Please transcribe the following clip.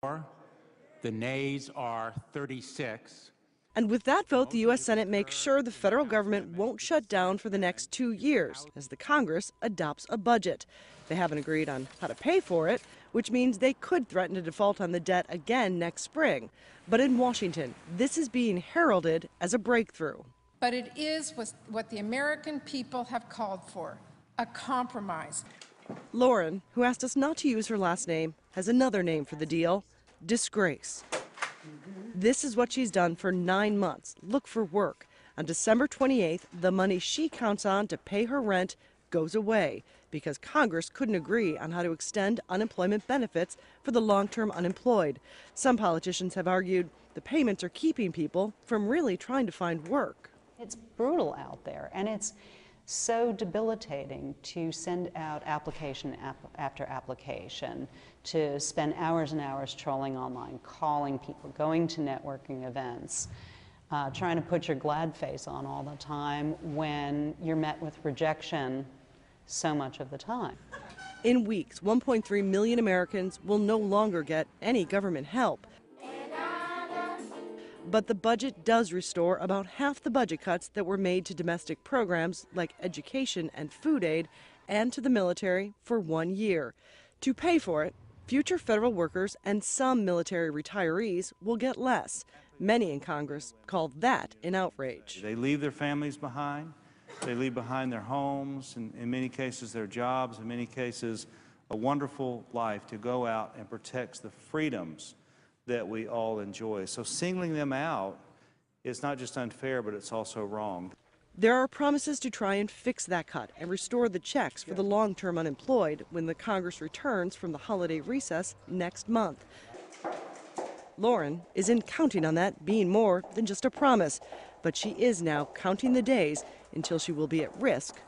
The nays are 36. And with that vote, the U.S. Senate makes sure the federal government won't shut down for the next 2 years as the Congress adopts a budget. They haven't agreed on how to pay for it, which means they could threaten to default on the debt again next spring. But in Washington, this is being heralded as a breakthrough. But it is what the American people have called for, a compromise. Lauren, who asked us not to use her last name, has another name for the deal: disgrace. This is what she's done for 9 months. Look for work. On December 28th, the money she counts on to pay her rent goes away because Congress couldn't agree on how to extend unemployment benefits for the long-term unemployed. Some politicians have argued the payments are keeping people from really trying to find work. It's brutal out there, and it's so debilitating to send out application after application, to spend hours and hours trolling online, calling people, going to networking events, trying to put your glad face on all the time when you're met with rejection so much of the time. In weeks, 1.3 million Americans will no longer get any government help. But the budget does restore about half the budget cuts that were made to domestic programs like education and food aid and to the military for 1 year. To pay for it, future federal workers and some military retirees will get less. Many in Congress call that an outrage. They leave their families behind. They leave behind their homes, and in many cases their jobs, in many cases a wonderful life to go out and protect the freedoms that we all enjoy. So singling them out is not just unfair, but it's also wrong. There are promises to try and fix that cut and restore the checks for the long-term unemployed when the Congress returns from the holiday recess next month. Lauren isn't counting on that being more than just a promise, but she is now counting the days until she will be at risk